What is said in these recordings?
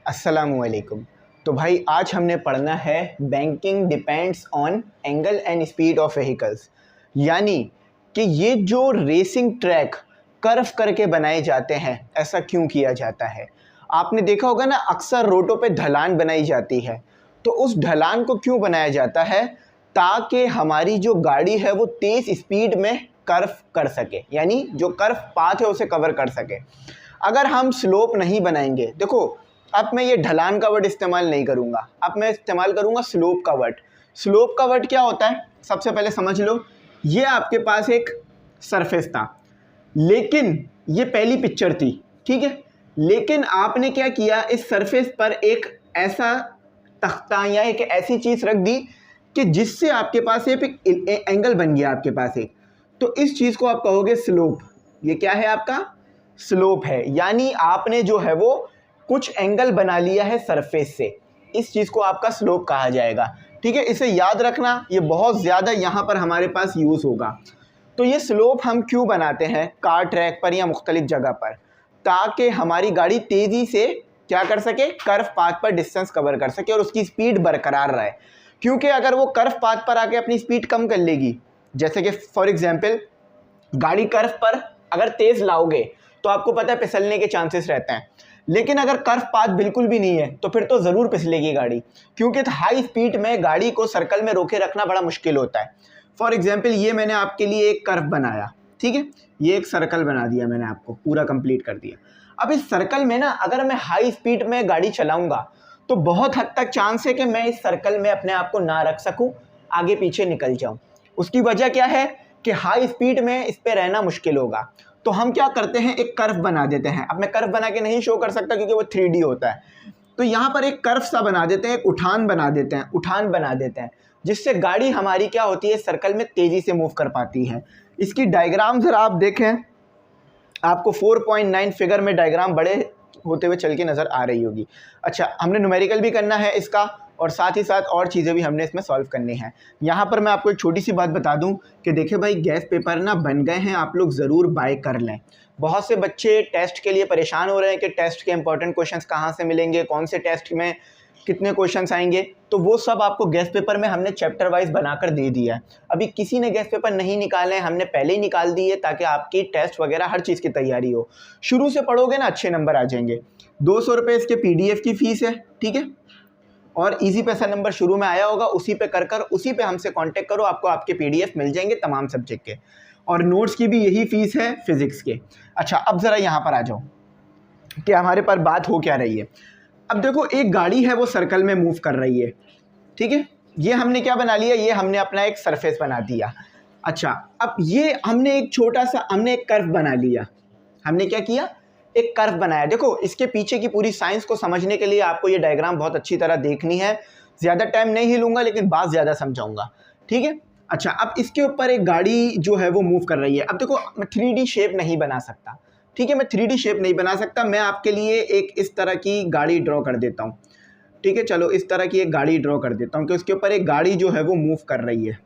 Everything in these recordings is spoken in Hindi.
अस्सलामुअलैकुम। तो भाई आज हमने पढ़ना है banking depends on angle and speed of vehicles, यानी कि ये जो रेसिंग ट्रैक कर्व करके बनाए जाते हैं ऐसा क्यों किया जाता है। आपने देखा होगा ना, अक्सर रोडों पे ढलान बनाई जाती है, तो उस ढलान को क्यों बनाया जाता है, ताकि हमारी जो गाड़ी है वो तेज़ स्पीड में कर्व कर सके, यानी जो कर्व पाथ है उसे कवर कर सके। अगर हम स्लोप नहीं बनाएंगे, देखो अब मैं ये ढलान का वर्ड इस्तेमाल नहीं करूँगा, अब मैं इस्तेमाल करूँगा स्लोप का वर्ड। स्लोप का वर्ड क्या होता है, सबसे पहले समझ लो। ये आपके पास एक सरफेस था, लेकिन ये पहली पिक्चर थी, ठीक है। लेकिन आपने क्या किया, इस सरफेस पर एक ऐसा तख्ता या एक ऐसी चीज़ रख दी कि जिससे आपके पास एक एंगल बन गया आपके पास एक, तो इस चीज़ को आप कहोगे स्लोप। ये क्या है, आपका स्लोप है, यानी आपने जो है वो कुछ एंगल बना लिया है सरफेस से, इस चीज़ को आपका स्लोप कहा जाएगा, ठीक है। इसे याद रखना, ये बहुत ज़्यादा यहाँ पर हमारे पास यूज़ होगा। तो ये स्लोप हम क्यों बनाते हैं कार ट्रैक पर या मुख्तलिफ जगह पर, ताकि हमारी गाड़ी तेज़ी से क्या कर सके, कर्व पाथ पर डिस्टेंस कवर कर सके और उसकी स्पीड बरकरार रहे। क्योंकि अगर वो कर्व पाथ पर आके अपनी स्पीड कम कर लेगी, जैसे कि फॉर एग्जांपल गाड़ी कर्व पर अगर तेज़ लाओगे तो आपको पता है फिसलने के चांसेस रहते हैं, लेकिन अगर कर्व पाथ बिल्कुल भी नहीं है तो फिर तो ज़रूर फिसलेगी गाड़ी, क्योंकि हाई स्पीड में गाड़ी को सर्कल में रोके रखना बड़ा मुश्किल होता है। फॉर एग्जांपल ये मैंने आपके लिए एक कर्व बनाया, ठीक है, ये एक सर्कल बना दिया मैंने, आपको पूरा कंप्लीट कर दिया। अब इस सर्कल में ना अगर मैं हाई स्पीड में गाड़ी चलाऊंगा तो बहुत हद तक चांस है कि मैं इस सर्कल में अपने आप को ना रख सकूं, आगे पीछे निकल जाऊं। उसकी वजह क्या है कि हाई स्पीड में इस पे रहना मुश्किल होगा। तो हम क्या करते हैं, एक कर्व बना देते हैं। अब मैं कर्व बना के नहीं शो कर सकता क्योंकि वो 3D होता है, तो यहाँ पर एक कर्व सा बना देते हैं, एक उठान बना देते हैं, जिससे गाड़ी हमारी क्या होती है, सर्कल में तेज़ी से मूव कर पाती है। इसकी डायग्राम ज़रा आप देखें, आपको 4.9 फिगर में डायग्राम बड़े होते हुए चल के नज़र आ रही होगी। अच्छा, हमने न्यूमेरिकल भी करना है इसका, और साथ ही साथ और चीज़ें भी हमने इसमें सॉल्व करनी है। यहाँ पर मैं आपको एक छोटी सी बात बता दूँ कि देखिए भाई, गैस पेपर ना बन गए हैं, आप लोग ज़रूर बाय कर लें। बहुत से बच्चे टेस्ट के लिए परेशान हो रहे हैं कि टेस्ट के इंपॉर्टेंट क्वेश्चंस कहाँ से मिलेंगे, कौन से टेस्ट में कितने क्वेश्चंस आएंगे, तो वो सब आपको गैस पेपर में हमने चैप्टर वाइज बनाकर दे दिया है। अभी किसी ने गैस पेपर नहीं निकाले हैं, हमने पहले ही निकाल दिए ताकि आपकी टेस्ट वगैरह हर चीज़ की तैयारी हो। शुरू से पढ़ोगे ना, अच्छे नंबर आ जाएंगे। 200 रुपये इसके PDF की फ़ीस है, ठीक है, और इजी पैसा नंबर शुरू में आया होगा, उसी पे कर उसी पे हमसे कांटेक्ट करो, आपको आपके PDF मिल जाएंगे तमाम सब्जेक्ट के, और नोट्स की भी यही फ़ीस है फिज़िक्स के। अच्छा, अब ज़रा यहाँ पर आ जाओ कि हमारे पास बात हो क्या रही है। अब देखो, एक गाड़ी है वो सर्कल में मूव कर रही है, ठीक है, ये हमने क्या बना लिया, ये हमने अपना एक सरफेस बना दिया। अच्छा, अब ये हमने एक छोटा सा एक कर्व बना लिया। हमने क्या किया, एक कर्व बनाया। देखो, इसके पीछे की पूरी साइंस को समझने के लिए आपको ये डायग्राम बहुत अच्छी तरह देखनी है। ज़्यादा टाइम नहीं ही लूँगा, लेकिन बात ज़्यादा समझाऊंगा, ठीक है। अच्छा, अब इसके ऊपर एक गाड़ी जो है वो मूव कर रही है। अब देखो, मैं 3D शेप नहीं बना सकता, ठीक है, मैं 3D शेप नहीं बना सकता। मैं आपके लिए एक इस तरह की गाड़ी ड्रॉ कर देता हूँ, ठीक है। चलो, इस तरह की एक गाड़ी ड्रॉ कर देता हूँ कि उसके ऊपर एक गाड़ी जो है वो मूव कर रही है,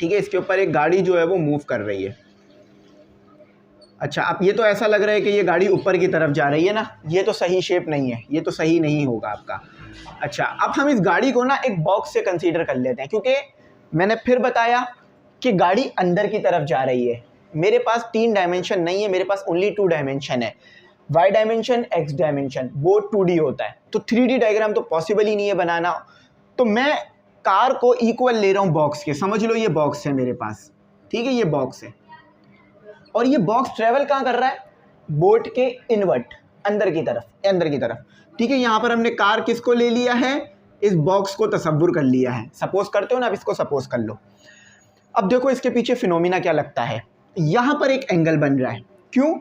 ठीक है, इसके ऊपर एक गाड़ी जो है वो मूव कर रही है। अच्छा, अब ये तो ऐसा लग रहा है कि ये गाड़ी ऊपर की तरफ जा रही है ना, ये तो सही शेप नहीं है, ये तो सही नहीं होगा आपका। अच्छा, अब हम इस गाड़ी को ना एक बॉक्स से कंसीडर कर लेते हैं, क्योंकि मैंने फिर बताया कि गाड़ी अंदर की तरफ जा रही है। मेरे पास 3 डायमेंशन नहीं है, मेरे पास ओनली 2 डायमेंशन है, Y डायमेंशन, X डायमेंशन, वो 2D होता है। तो 3D डायग्राम तो पॉसिबल ही नहीं है बनाना। तो मैं कार को इक्वल ले रहा हूँ बॉक्स के, समझ लो ये बॉक्स है मेरे पास, ठीक है, ये बॉक्स है, और ये बॉक्स ट्रेवल कहाँ कर रहा है, बोट के इनवर्ट, अंदर की तरफ, ठीक है। यहाँ पर हमने कार किसको ले लिया है, इस बॉक्स को तसव्वुर कर लिया है। सपोज करते हो ना, अब इसको सपोज कर लो। अब देखो, इसके पीछे फिनोमिना क्या लगता है, यहाँ पर एक एंगल बन रहा है। क्यों?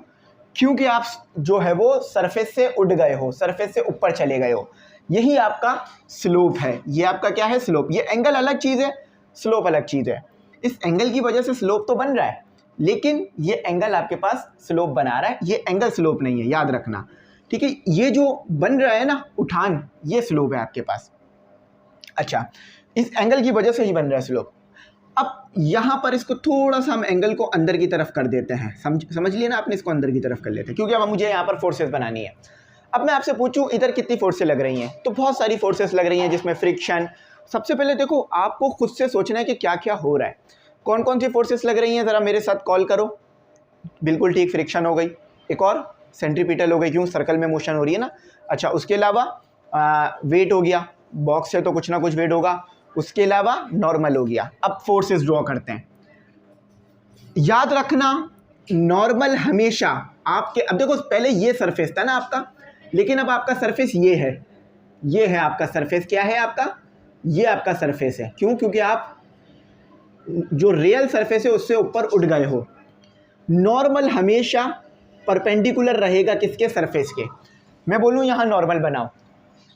क्योंकि आप जो है वो सरफेस से उड़ गए हो, सरफेस से ऊपर चले गए हो, यही आपका स्लोप है। ये आपका क्या है, स्लोप। ये एंगल अलग चीज़ है, स्लोप अलग चीज़ है। इस एंगल की वजह से स्लोप तो बन रहा है, लेकिन ये एंगल आपके पास स्लोप बना रहा है, ये एंगल स्लोप नहीं है, याद रखना, ठीक है। ये जो बन रहा है ना उठान, ये स्लोप है आपके पास। अच्छा, इस एंगल की वजह से ही बन रहा है स्लोप। अब यहाँ पर इसको थोड़ा सा हम एंगल को अंदर की तरफ कर देते हैं, समझ लिए ना आपने, इसको अंदर की तरफ कर लेते हैं, क्योंकि अब मुझे यहाँ पर फोर्सेस बनानी है। अब मैं आपसे पूछूं इधर कितनी फोर्सेस लग रही हैं, तो बहुत सारी फोर्सेस लग रही हैं, जिसमें फ्रिक्शन। सबसे पहले देखो आपको खुद से सोचना है कि क्या क्या हो रहा है, कौन कौन सी फोर्सेस लग रही हैं, ज़रा मेरे साथ कॉल करो। बिल्कुल ठीक, फ्रिक्शन हो गई, एक और सेंट्रीपिटल हो गई, क्यों, सर्कल में मोशन हो रही है ना। अच्छा, उसके अलावा वेट हो गया, बॉक्स से तो कुछ ना कुछ वेट होगा। उसके अलावा नॉर्मल हो गया। अब फोर्सेस ड्रॉ करते हैं। याद रखना नॉर्मल हमेशा आपके, अब देखो पहले ये सरफेस था ना आपका, लेकिन अब आपका सरफेस ये है आपका सरफेस। क्या है आपका, ये आपका सरफेस है। क्यों, क्योंकि आप जो रियल सरफेस है उससे ऊपर उठ गए हो। नॉर्मल हमेशा परपेंडिकुलर रहेगा किसके, सरफेस के। मैं बोलूँ यहाँ नॉर्मल बनाओ,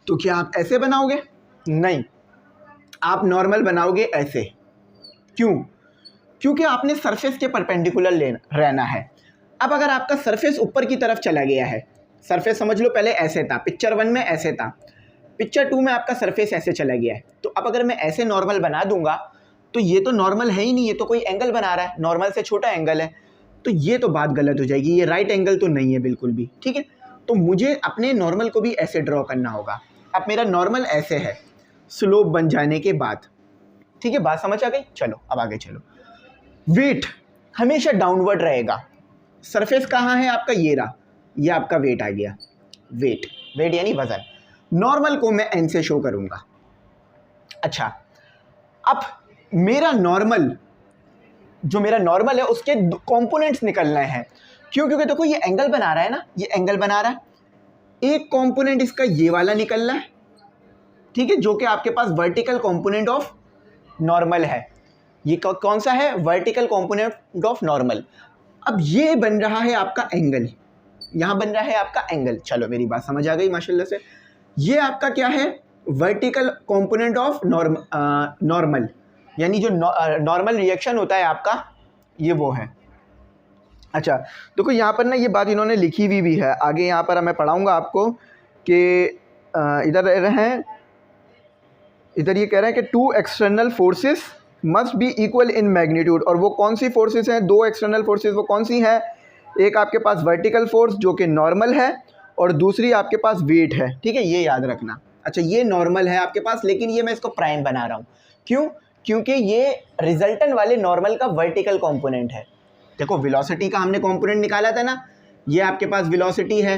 तो क्या आप ऐसे बनाओगे? नहीं, आप नॉर्मल बनाओगे ऐसे। क्यों? क्योंकि आपने सरफेस के परपेंडिकुलर रहना है। अब अगर आपका सरफेस ऊपर की तरफ चला गया है, सरफेस समझ लो पहले ऐसे था, पिक्चर 1 में ऐसे था, पिक्चर 2 में आपका सरफेस ऐसे चला गया है, तो अब अगर मैं ऐसे नॉर्मल बना दूंगा तो ये तो नॉर्मल है ही नहीं, ये तो कोई एंगल बना रहा है, नॉर्मल से छोटा एंगल है, तो ये तो बात गलत हो जाएगी, ये राइट एंगल तो नहीं है बिल्कुल भी। ठीक है, तो मुझे अपने नॉर्मल को भी ऐसे ड्रॉ करना होगा। अब मेरा नॉर्मल ऐसे है स्लोप बन जाने के बाद। ठीक है, बात समझ आ गई? चलो अब आगे चलो। वेट हमेशा डाउनवर्ड रहेगा। सरफेस कहाँ है आपका, ये रहा, ये आपका वेट आ गया। वेट, वेट यानी वजन। नॉर्मल को मैं एन से शो करूंगा। अच्छा, अब मेरा नॉर्मल, जो मेरा नॉर्मल है उसके कंपोनेंट्स निकलना है। क्यों? क्योंकि देखो ये एंगल बना रहा है ना, ये एंगल बना रहा है, एक कंपोनेंट इसका ये वाला निकलना है। ठीक है, जो कि आपके पास वर्टिकल कंपोनेंट ऑफ नॉर्मल है। ये कौन सा है, वर्टिकल कंपोनेंट ऑफ नॉर्मल। अब ये बन रहा है आपका एंगल, यहाँ बन रहा है आपका एंगल। चलो मेरी बात समझ आ गई माशाल्लाह से। ये आपका क्या है, वर्टिकल कंपोनेंट ऑफ नॉर्मल, यानी जो नॉर्मल रिएक्शन होता है आपका, ये वो है। अच्छा, देखो यहाँ पर ना ये बात इन्होंने लिखी हुई भी है आगे, यहाँ पर मैं पढ़ाऊँगा आपको कि इधर ये कह रहे हैं कि 2 external forces must be equal in magnitude. और वो कौन सी फोर्सेस हैं, 2 एक्सटर्नल फोर्सेस, वो कौन सी हैं? एक आपके पास वर्टिकल फोर्स जो कि नॉर्मल है, और दूसरी आपके पास वेट है। ठीक है, ये याद रखना। अच्छा, ये नॉर्मल है आपके पास, लेकिन ये मैं इसको प्राइम बना रहा हूँ। क्यों? क्योंकि ये रिजल्टेंट वाले नॉर्मल का वर्टिकल कंपोनेंट है। देखो वेलोसिटी का हमने कंपोनेंट निकाला था ना, ये आपके पास वेलोसिटी है,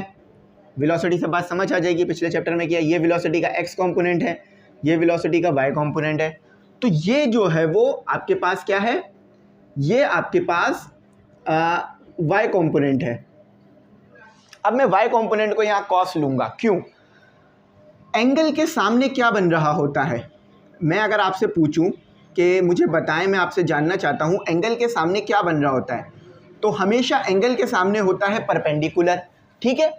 वेलोसिटी से बात समझ आ जाएगी, पिछले चैप्टर में किया। ये वेलोसिटी का एक्स कंपोनेंट है, ये वेलोसिटी का वाई कंपोनेंट है। तो ये जो है वो आपके पास क्या है, ये आपके पास वाई कंपोनेंट है। अब मैं वाई कंपोनेंट को यहाँ कॉस लूँगा। क्यों? एंगल के सामने क्या बन रहा होता है, मैं अगर आपसे पूछूं कि मुझे बताएं, मैं आपसे जानना चाहता हूं एंगल के सामने क्या बन रहा होता है, तो हमेशा एंगल के सामने होता है परपेंडिकुलर। ठीक है,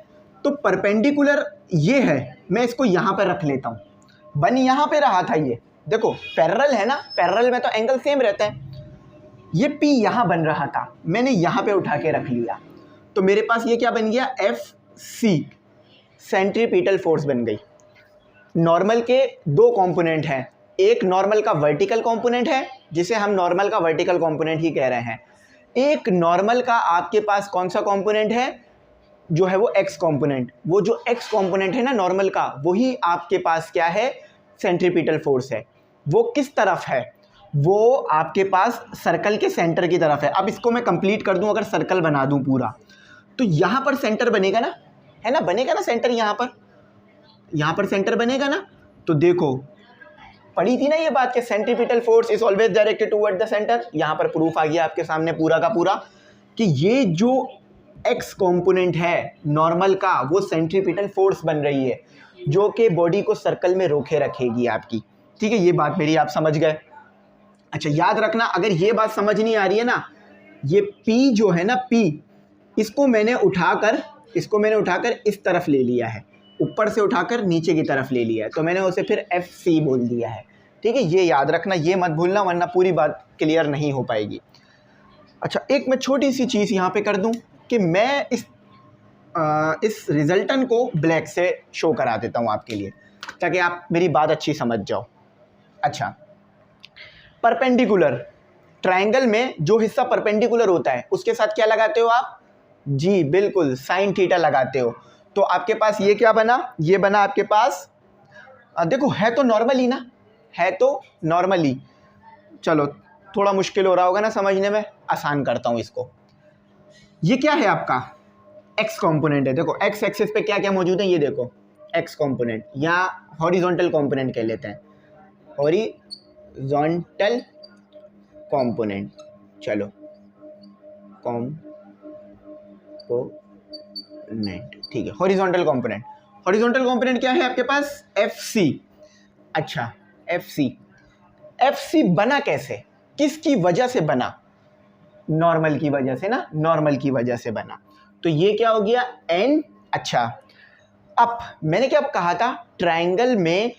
तो परपेंडिकुलर ये है, मैं इसको यहाँ पर रख लेता हूँ। बन यहाँ पे रहा था, ये देखो पैरेलल है ना, पैरेलल में तो एंगल सेम रहता है। ये P यहाँ बन रहा था, मैंने यहाँ पे उठा के रख लिया, तो मेरे पास ये क्या बन गया, FC, सेंट्रीपिटल फोर्स बन गई। नॉर्मल के 2 कंपोनेंट हैं, एक नॉर्मल का वर्टिकल कंपोनेंट है, जिसे हम नॉर्मल का वर्टिकल कंपोनेंट ही कह रहे हैं। एक नॉर्मल का आपके पास कौन सा कंपोनेंट है, जो है वो एक्स कंपोनेंट। वो जो एक्स कंपोनेंट है ना नॉर्मल का, वही आपके पास क्या है, सेंट्रीपिटल फोर्स है। वो किस तरफ है, वो आपके पास सर्कल के सेंटर की तरफ है। अब इसको मैं कंप्लीट कर दूं, अगर सर्कल बना दूं पूरा, तो यहाँ पर सेंटर बनेगा ना, है ना, बनेगा ना सेंटर, यहाँ पर सेंटर बनेगा ना। तो देखो पढ़ी थी ना ये बात कि centripetal force is always directed toward the centre. यहाँ पर प्रूफ आ गया आपके सामने पूरा का पूरा कि ये जो एक्स कंपोनेंट है नॉर्मल का, वो सेंट्रीपिटल फोर्स बन रही है, जो कि बॉडी को सर्कल में रोके रखेगी आपकी। ठीक है, ये बात मेरी आप समझ गए। अच्छा, याद रखना, अगर ये बात समझ नहीं आ रही है ना, ये P जो है ना, P, इसको मैंने उठाकर इस तरफ ले लिया है, ऊपर से उठाकर नीचे की तरफ ले लिया है, तो मैंने उसे फिर FC बोल दिया है। ठीक है, ये याद रखना, ये मत भूलना, वरना पूरी बात क्लियर नहीं हो पाएगी। अच्छा, एक मैं छोटी सी चीज़ यहाँ पे कर दूँ कि मैं इस रिजल्टेंट को ब्लैक से शो करा देता हूँ आपके लिए, ताकि आप मेरी बात अच्छी समझ जाओ। अच्छा, परपेंडिकुलर ट्रायंगल में जो हिस्सा परपेंडिकुलर होता है उसके साथ क्या लगाते हो आप, जी बिल्कुल साइन थीटा लगाते हो। तो आपके पास ये क्या बना, ये बना आपके पास, देखो है तो नॉर्मली ना, है तो नॉर्मली, चलो थोड़ा मुश्किल हो रहा होगा ना समझने में, आसान करता हूँ इसको। ये क्या है आपका एक्स कंपोनेंट है। देखो एक्स एक्सिस पे क्या क्या मौजूद है, ये देखो एक्स कंपोनेंट, या हॉरिजॉन्टल कंपोनेंट कह लेते हैं, हॉरिजॉन्टल कंपोनेंट, चलो कंपोनेंट, ठीक है, हॉरिजॉन्टल कंपोनेंट। हॉरिजॉन्टल कंपोनेंट क्या है आपके पास, एफ सी। अच्छा एफ सी बना कैसे, किसकी वजह से बना, नॉर्मल की वजह से ना, नॉर्मल की वजह से बना। तो ये क्या हो गया एन। अच्छा अब मैंने क्या कहा था, ट्रायंगल में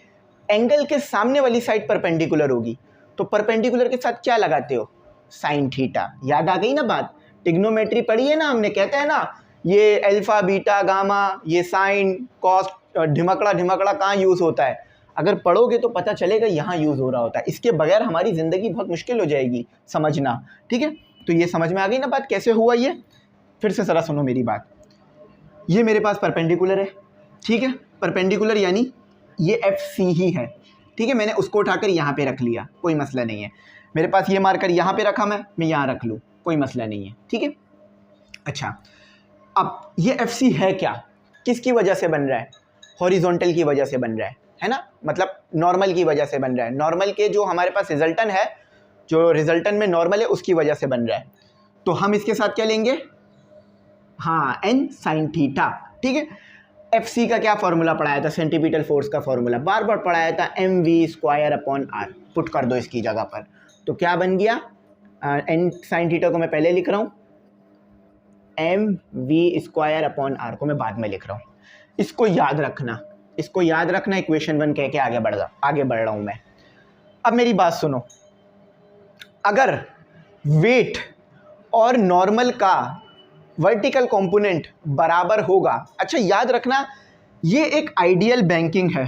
एंगल के सामने वाली साइड परपेंडिकुलर होगी, तो परपेंडिकुलर के साथ क्या लगाते हो, साइन थीटा। याद आ गई ना बात, टिग्नोमेट्री पढ़ी है ना हमने, कहते हैं ना ये अल्फा बीटा गामा, ये साइन कॉस ढिमकड़ा कहाँ यूज होता है, अगर पढ़ोगे तो पता चलेगा यहाँ यूज हो रहा होता है। इसके बगैर हमारी जिंदगी बहुत मुश्किल हो जाएगी समझना, ठीक है। तो ये समझ में आ गई ना बात कैसे हुआ ये, फिर से जरा सुनो मेरी बात। ये मेरे पास परपेंडिकुलर है, ठीक है, परपेंडिकुलर यानी ये एफ सी ही है, ठीक है, मैंने उसको उठाकर यहाँ पे रख लिया, कोई मसला नहीं है। मेरे पास ये मार्कर यहाँ पे रखा, मैं यहाँ रख लूँ, कोई मसला नहीं है, ठीक है। अच्छा अब ये एफ सी है क्या, किसकी वजह से बन रहा है, हॉरिजॉन्टल की वजह से बन रहा है ना, मतलब नॉर्मल की वजह से बन रहा है, नॉर्मल के जो हमारे पास रिजल्टन है, जो रिजल्टन में नॉर्मल है उसकी वजह से बन रहा है। तो हम इसके साथ क्या लेंगे, हाँ एन साइन थीटा, ठीक है। एफ सी का क्या फॉर्मूला पढ़ाया था, सेंटीपीटल फोर्स का फॉर्मूला बार बार पढ़ाया था, M V square upon R, put कर दो इसकी जगह पर, तो क्या बन गया, एन साइन थीटा को मैं पहले लिख रहा हूँ, M V square upon R को मैं बाद में लिख रहा हूँ। इसको याद रखना, इसको याद रखना, इक्वेशन 1 कह के आगे बढ़ रहा हूँ मैं। अब मेरी बात सुनो, अगर वेट और नॉर्मल का वर्टिकल कंपोनेंट बराबर होगा, अच्छा याद रखना ये एक आइडियल बैंकिंग है,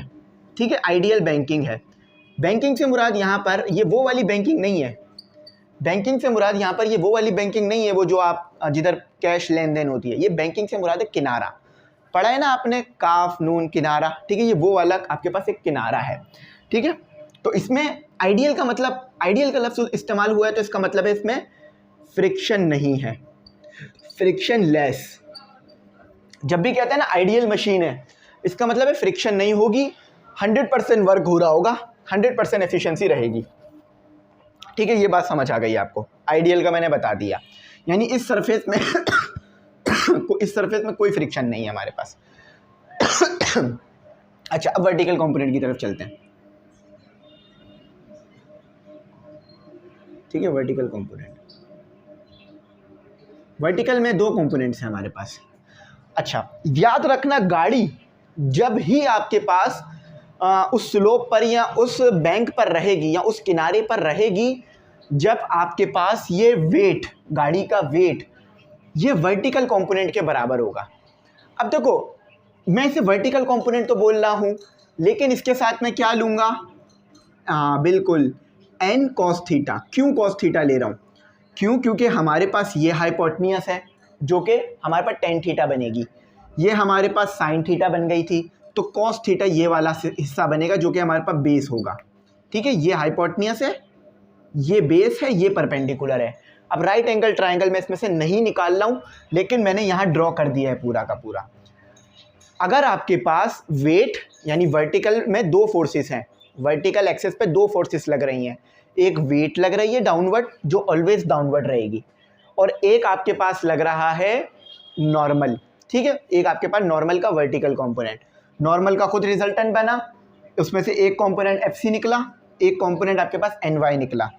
ठीक है, आइडियल बैंकिंग है। बैंकिंग से मुराद यहाँ पर ये वो वाली बैंकिंग नहीं है, बैंकिंग से मुराद यहाँ पर ये वो वाली बैंकिंग नहीं है, वो जो आप जिधर कैश लेन देन होती है, ये बैंकिंग से मुराद है किनारा, पढ़ा है ना आपने, काफ नून किनारा, ठीक है, ये वो वाला आपके पास एक किनारा है, ठीक है। तो इसमें आइडियल का मतलब, आइडियल का लफ्ज़ इस्तेमाल हुआ है तो इसका मतलब है इसमें फ्रिक्शन नहीं है, फ्रिक्शन लेस। जब भी कहते हैं ना आइडियल मशीन है, इसका मतलब है फ्रिक्शन नहीं होगी, 100% वर्क हो रहा होगा, 100% एफिशिएंसी रहेगी, ठीक है। ये बात समझ आ गई आपको, आइडियल का मैंने बता दिया, यानी इस सरफेस में इस सरफेस में कोई फ्रिक्शन नहीं है हमारे पास। अच्छा अब वर्टिकल कंपोनेंट की तरफ चलते हैं, ठीक है। वर्टिकल कंपोनेंट, वर्टिकल में दो कंपोनेंट्स हैं हमारे पास। अच्छा याद रखना, गाड़ी जब ही आपके पास उस स्लोप पर या उस बैंक पर रहेगी या उस किनारे पर रहेगी, जब आपके पास ये वेट, गाड़ी का वेट ये वर्टिकल कंपोनेंट के बराबर होगा। अब देखो मैं इसे वर्टिकल कंपोनेंट तो बोल रहा हूँ, लेकिन इसके साथ मैं क्या लूँगा, बिल्कुल एन कॉस थीटा। क्यों कॉस थीटा ले रहा हूँ, क्यों, क्योंकि हमारे पास ये हाइपोटेन्यूस है जो कि हमारे पास टेन थीटा बनेगी, ये हमारे पास साइन थीटा बन गई थी, तो कॉस थीटा ये वाला हिस्सा बनेगा जो कि हमारे पास बेस होगा, ठीक है। ये हाइपोटेन्यूस है, ये बेस है, ये परपेंडिकुलर है। अब राइट एंगल ट्रायंगल में इसमें से नहीं निकाल रहा हूँ, लेकिन मैंने यहाँ ड्रॉ कर दिया है पूरा का पूरा। अगर आपके पास वेट यानी वर्टिकल में दो फोर्सेस हैं, वर्टिकल एक्सिस पे दो फोर्सेस लग रही हैं, एक वेट लग रही है डाउनवर्ड जो ऑलवेज डाउनवर्ड रहेगी, और एक आपके पास लग रहा है नॉर्मल, ठीक है, एक आपके पास नॉर्मल का वर्टिकल कंपोनेंट। नॉर्मल का खुद रिजल्टेंट बना, उसमें से एक कंपोनेंट एफ सी निकला, एक कंपोनेंट आपके पास एन वाई निकला,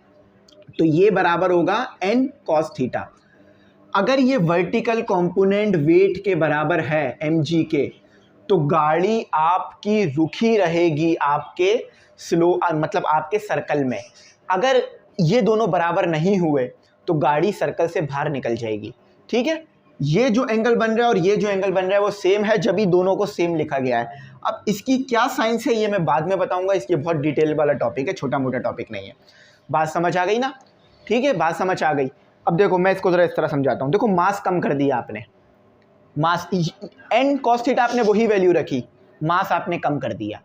तो ये बराबर होगा एन कॉस थीटा। अगर ये वर्टिकल कंपोनेंट वेट के बराबर है एम जी के, तो गाड़ी आपकी रुकी रहेगी आपके स्लो, मतलब आपके सर्कल में। अगर ये दोनों बराबर नहीं हुए तो गाड़ी सर्कल से बाहर निकल जाएगी, ठीक है। ये जो एंगल बन रहा है और ये जो एंगल बन रहा है वो सेम है, जब ही दोनों को सेम लिखा गया है। अब इसकी क्या साइंस है ये मैं बाद में बताऊंगा, इसकी बहुत डिटेल वाला टॉपिक है, छोटा मोटा टॉपिक नहीं है। बात समझ आ गई ना, ठीक है, बात समझ आ गई। अब देखो मैं इसको ज़रा इस तरह समझाता हूँ। देखो मास कम कर दिया आपने, मास एन कॉस थीटा आपने वही वैल्यू रखी, मास आपने कम कर दिया,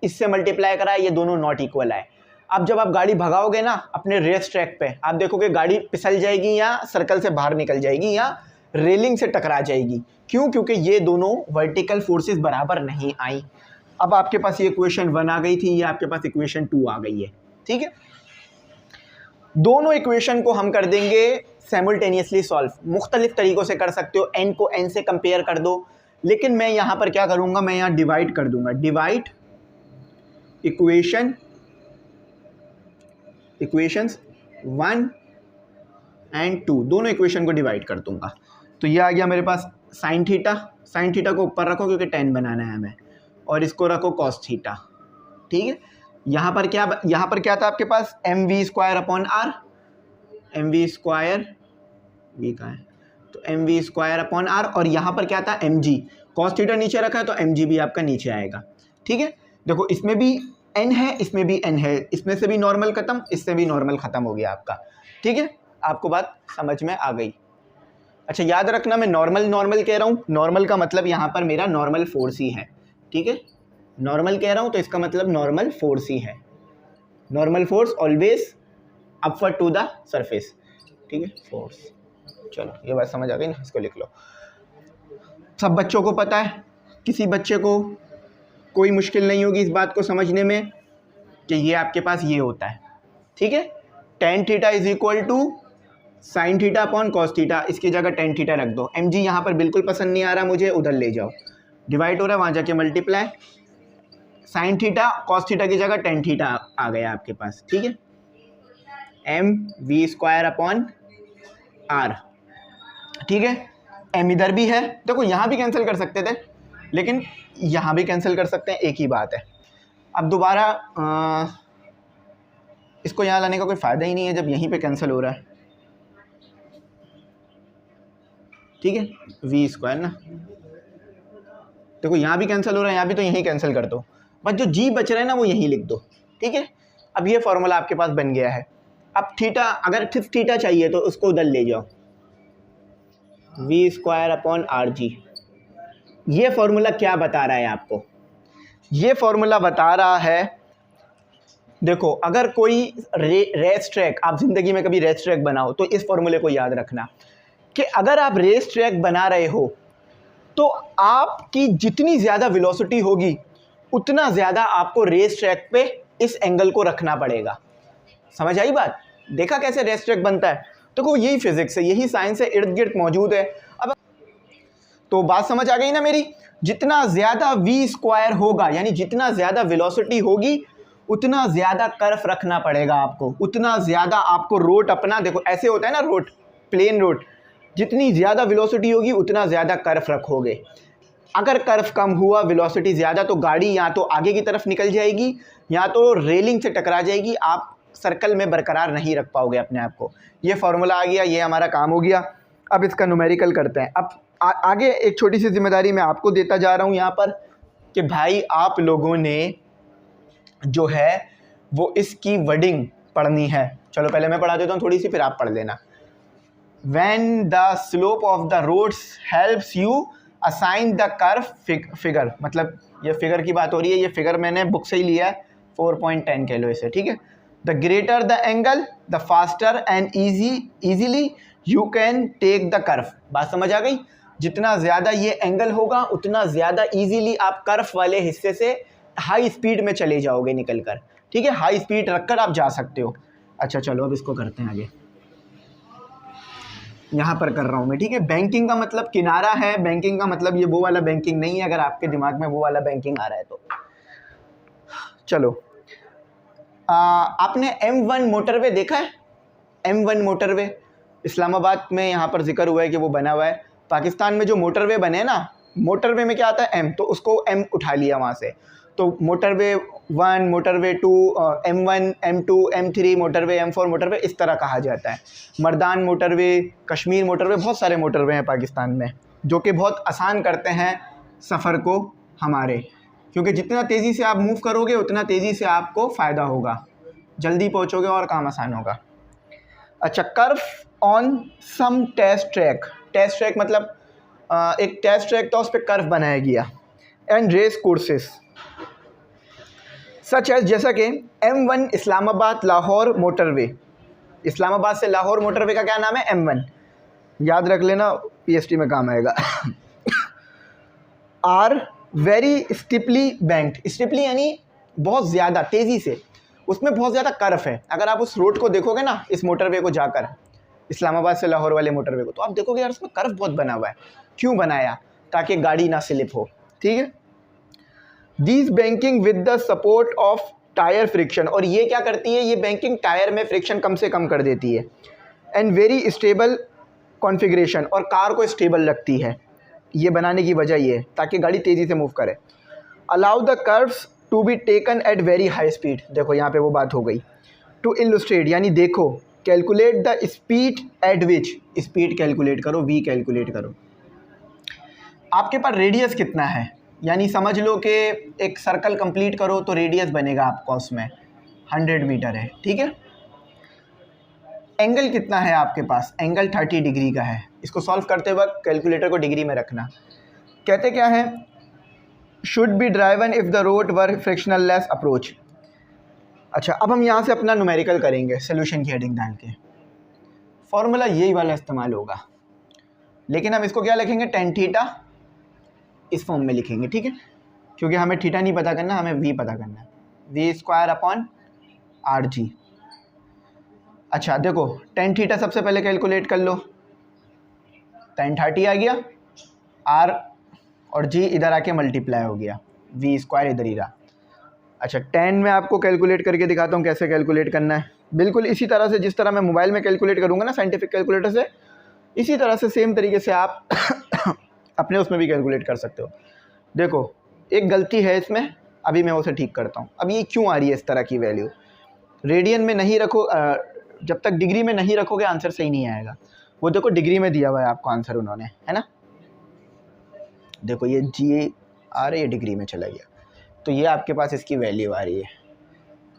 इससे मल्टीप्लाई करा, ये दोनों नॉट इक्वल आए। अब जब आप गाड़ी भगाओगे ना अपने रेस ट्रैक पे, आप देखोगे गाड़ी फिसल जाएगी या सर्कल से बाहर निकल जाएगी या रेलिंग से टकरा जाएगी। क्यों? क्योंकि ये दोनों वर्टिकल फोर्सेस बराबर नहीं आई। अब आपके पास ये इक्वेशन 1 आ गई थी, ये आपके पास इक्वेशन 2 आ गई है। ठीक है, दोनों इक्वेशन को हम कर देंगे साइमल्टेनियसली सॉल्व। मुख्तलिफ तरीक़ों से कर सकते हो, n को n से कंपेयर कर दो, लेकिन मैं यहाँ पर क्या करूँगा, मैं यहाँ डिवाइड कर दूंगा, डिवाइड इक्वेशंस 1 एंड 2, दोनों इक्वेशन को डिवाइड कर दूंगा। तो ये आ गया मेरे पास साइन थीटा, साइन थीटा को ऊपर रखो क्योंकि tan बनाना है हमें, और इसको रखो कॉस थीटा। ठीक है, यहाँ पर क्या था आपके पास, M V square upon R, M V square V का है तो M V square upon R, और यहाँ पर क्या था एम जी, कॉस थीटा नीचे रखा है तो एम जी भी आपका नीचे आएगा। ठीक है, देखो इसमें भी n है, इसमें भी n है, इसमें से भी नॉर्मल खत्म, इससे भी नॉर्मल खत्म हो गया आपका। ठीक है, आपको बात समझ में आ गई। अच्छा याद रखना मैं नॉर्मल कह रहा हूँ, नॉर्मल का मतलब यहाँ पर मेरा नॉर्मल फोर्स ही है। ठीक है, नॉर्मल कह रहा हूँ तो इसका मतलब नॉर्मल फोर्स ही है, normal force always upward to the surface. ठीक है, फोर्स, चलो ये बात समझ आ गई ना, इसको लिख लो। सब बच्चों को पता है, किसी बच्चे को कोई मुश्किल नहीं होगी इस बात को समझने में कि ये आपके पास ये होता है। ठीक है, tan theta is equal to sine theta upon cos theta, इसकी जगह tan थीटा रख दो। एम जी यहाँ पर बिल्कुल पसंद नहीं आ रहा मुझे, उधर ले जाओ, डिवाइड हो रहा है वहाँ जाके multiply, sine theta cos theta की जगह tan थीटा आ गया आपके पास। ठीक है, M V square upon R. ठीक है, एम इधर भी है, देखो यहाँ भी कैंसिल कर सकते थे लेकिन यहाँ भी कैंसिल कर सकते हैं, एक ही बात है। अब दोबारा इसको यहाँ लाने का कोई फ़ायदा ही नहीं है जब यहीं पे कैंसिल हो रहा है। ठीक है, वी स्क्वायर ना, देखो यहाँ भी कैंसिल हो रहा है, यहाँ भी, तो यहीं कैंसिल कर दो, बस जो जी बच रहा है ना वो यहीं लिख दो। ठीक है, अब ये फॉर्मूला आपके पास बन गया है। अब थीटा, अगर सिर्फ थीटा चाहिए तो उसको उधर ले जाओ, V square upon R G. ये फॉर्मूला क्या बता रहा है आपको, ये फॉर्मूला बता रहा है, देखो अगर कोई रेस ट्रैक, आप जिंदगी में कभी रेस ट्रैक बनाओ तो इस फॉर्मूले को याद रखना कि अगर आप रेस ट्रैक बना रहे हो तो आपकी जितनी ज़्यादा वेलोसिटी होगी उतना ज़्यादा आपको रेस ट्रैक पे इस एंगल को रखना पड़ेगा। समझ आई बात? देखा कैसे रेस ट्रैक बनता है, देखो यही फिजिक्स है, यही साइंस है, इर्द गिर्द मौजूद है। अब तो बात समझ आ गई ना मेरी, जितना ज़्यादा वी स्क्वायर होगा यानी जितना ज़्यादा वेलोसिटी होगी उतना ज़्यादा कर्व रखना पड़ेगा आपको, उतना ज़्यादा आपको रोट अपना, देखो ऐसे होता है ना रोट, प्लेन रोट, जितनी ज़्यादा वेलोसिटी होगी उतना ज़्यादा कर्व रखोगे। अगर कर्व कम हुआ, वेलोसिटी ज़्यादा, तो गाड़ी या तो आगे की तरफ निकल जाएगी या तो रेलिंग से टकरा जाएगी, आप सर्कल में बरकरार नहीं रख पाओगे अपने आप को। ये फार्मूला आ गया, ये हमारा काम हो गया। अब इसका न्यूमेरिकल करते हैं। अब आगे एक छोटी सी जिम्मेदारी मैं आपको देता जा रहा हूँ यहाँ पर कि भाई आप लोगों ने जो है वो इसकी वर्डिंग पढ़नी है। चलो पहले मैं पढ़ा देता हूँ थोड़ी सी, फिर आप पढ़ लेना। When the slope of the roads helps you assign the curve figure, मतलब ये फिगर की बात हो रही है, ये फिगर मैंने बुक से ही लिया है, 4.10 कह लो इसे। ठीक है, the greater the angle the faster and easily you can take the curve। बात समझ आ गई? जितना ज़्यादा ये एंगल होगा उतना ज़्यादा ईजीली आप कर्व वाले हिस्से से हाई स्पीड में चले जाओगे निकल कर। ठीक है, हाई स्पीड रखकर आप जा सकते हो। अच्छा चलो अब इसको करते हैं आगे, यहाँ पर कर रहा हूँ मैं। ठीक है, बैंकिंग का मतलब किनारा है, बैंकिंग का मतलब ये वो वाला बैंकिंग नहीं है, अगर आपके दिमाग में वो वाला बैंकिंग आ रहा है तो। चलो आपने M1 मोटरवे देखा है? M1 मोटरवे इस्लामाबाद में यहाँ पर जिक्र हुआ है कि वो बना हुआ है। पाकिस्तान में जो मोटरवे बने ना, मोटरवे में क्या आता है M, तो उसको M उठा लिया वहाँ से, तो motorway 1, motorway 2, M1, M2, M3 motorway, M4 motorway, इस तरह कहा जाता है। मर्दान मोटरवे, कश्मीर मोटरवे, बहुत सारे मोटरवे हैं पाकिस्तान में जो कि बहुत आसान करते हैं सफ़र को हमारे, क्योंकि जितना तेज़ी से आप मूव करोगे उतना तेज़ी से आपको फ़ायदा होगा, जल्दी पहुँचोगे और काम आसान होगा। अच्छा, curve on some test track, test track मतलब एक टेस्ट ट्रैक था, उस पर कर्व बनाया गया। And race courses such as, जैसा कि M1 इस्लामाबाद लाहौर मोटरवे, इस्लामाबाद से लाहौर मोटरवे का क्या नाम है? M1, याद रख लेना, PhD में काम आएगा। आर वेरी स्टिपली बैंक्ड, स्टिपली यानी बहुत ज़्यादा तेज़ी से, उसमें बहुत ज़्यादा कर्व है। अगर आप उस रोड को देखोगे ना, इस मोटरवे को जाकर, इस्लामाबाद से लाहौर वाले मोटरवे को, तो आप देखोगे यार उसमें कर्व बहुत बना हुआ है। क्यों बनाया? ताकि गाड़ी ना स्लिप हो, ठीक है। These banking with the support of tyre friction, और ये क्या करती है? ये बैंकिंग टायर में फ्रिक्शन कम से कम कर देती है। एंड वेरी स्टेबल कॉन्फ़िगरेशन, और कार को स्टेबल रखती है। ये बनाने की वजह ये है ताकि गाड़ी तेज़ी से मूव करे। Allow the curves to be taken at very high speed, देखो यहाँ पे वो बात हो गई। टू इलस्ट्रेट यानी देखो, calculate the speed at which, speed calculate करो, v कैलकुलेट करो। आपके पास रेडियस कितना है, यानी समझ लो कि एक सर्कल कंप्लीट करो तो रेडियस बनेगा आपका उसमें 100 मीटर है, ठीक है। एंगल कितना है आपके पास? एंगल 30 डिग्री का है। इसको सॉल्व करते वक्त कैलकुलेटर को डिग्री में रखना। कहते क्या है? Should be driven if the road were frictional less approach. अच्छा, अब हम यहाँ से अपना न्यूमेरिकल करेंगे सोल्यूशन की हेडिंग डाल के। फॉर्मूला यही वाला इस्तेमाल होगा, लेकिन हम इसको क्या लिखेंगे? tan थीटा इस फॉर्म में लिखेंगे, ठीक है, क्योंकि हमें थीटा नहीं पता करना, हमें v पता करना है। v²/rg। अच्छा देखो, tan थीटा सबसे पहले कैलकुलेट कर लो, tan 30 आ गया, r और g इधर आके मल्टीप्लाई हो गया, v² इधर ही रहा। अच्छा, tan में आपको कैलकुलेट करके दिखाता हूँ कैसे कैलकुलेट करना है। बिल्कुल इसी तरह से जिस तरह मैं मोबाइल में कैलकुलेट करूँगा ना साइंटिफिक कैलकुलेटर से, इसी तरह से सेम तरीके से आप अपने उसमें भी कैलकुलेट कर सकते हो। देखो एक गलती है इसमें, अभी मैं उसे ठीक करता हूँ। अब ये क्यों आ रही है इस तरह की वैल्यू? रेडियन में नहीं रखो, जब तक डिग्री में नहीं रखोगे आंसर सही नहीं आएगा। वो देखो डिग्री में दिया हुआ है आपको आंसर उन्होंने, है ना। देखो ये जी आ रही है, डिग्री में चला गया, तो ये आपके पास इसकी वैल्यू आ रही है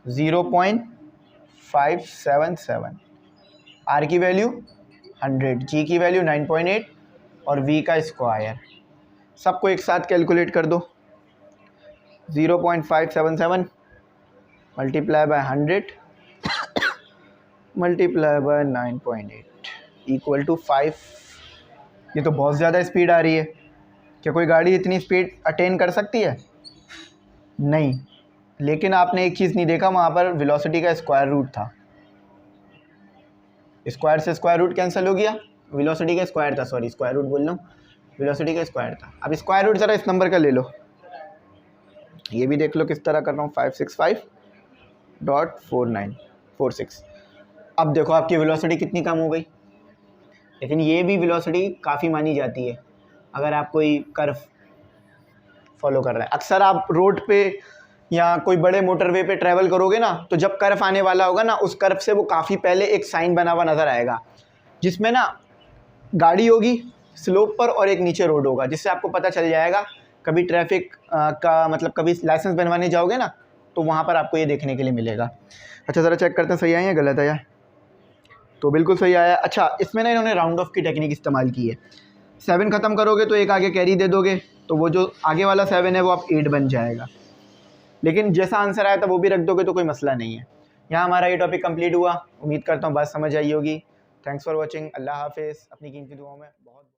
0.577, आर की वैल्यू 100, जी की वैल्यू 9.8 और वी का स्क्वायर। सबको एक साथ कैलकुलेट कर दो। 0.577 multiply by 100 multiply by 9.8 equal to 5। ये तो बहुत ज़्यादा स्पीड आ रही है। क्या कोई गाड़ी इतनी स्पीड अटेन कर सकती है? नहीं। लेकिन आपने एक चीज़ नहीं देखा, वहाँ पर वेलोसिटी का स्क्वायर रूट था। स्क्वायर से स्क्वायर रूट कैंसिल हो गया, वेलोसिटी का स्क्वायर था, सॉरी स्क्वायर रूट बोल रहा हूँ, वेलोसिटी का स्क्वायर था। अब स्क्वायर रूट ज़रा इस नंबर का ले लो, ये भी देख लो किस तरह कर रहा हूँ, 565.4946। अब देखो आपकी वेलोसिटी कितनी कम हो गई। लेकिन ये भी वेलोसिटी काफ़ी मानी जाती है अगर आप कोई कर्व फॉलो कर रहा है। अक्सर आप रोड पे या कोई बड़े मोटरवे पे ट्रैवल करोगे ना, तो जब कर्व आने वाला होगा ना, उस कर्व से वो काफ़ी पहले एक साइन बना हुआ नज़र आएगा, जिसमें ना गाड़ी होगी स्लोप पर और एक नीचे रोड होगा, जिससे आपको पता चल जाएगा। कभी ट्रैफिक का मतलब कभी लाइसेंस बनवाने जाओगे ना, तो वहाँ पर आपको ये देखने के लिए मिलेगा। अच्छा ज़रा चेक करते हैं सही आया या गलत आया। तो बिल्कुल सही आया। अच्छा, इसमें ना इन्होंने राउंड ऑफ की टेक्निक इस्तेमाल की है। 7 ख़त्म करोगे तो एक आगे कैरी दे दोगे, तो वो जो आगे वाला 7 है वो आप 8 बन जाएगा। लेकिन जैसा आंसर आया था वो भी रख दोगे तो कोई मसला नहीं है। यहाँ हमारा ये टॉपिक कंप्लीट हुआ। उम्मीद करता हूँ बात समझ आई होगी। Thanks for watching. अल्लाह हाफिज़। अपनी कीमती दुआओं में बहुत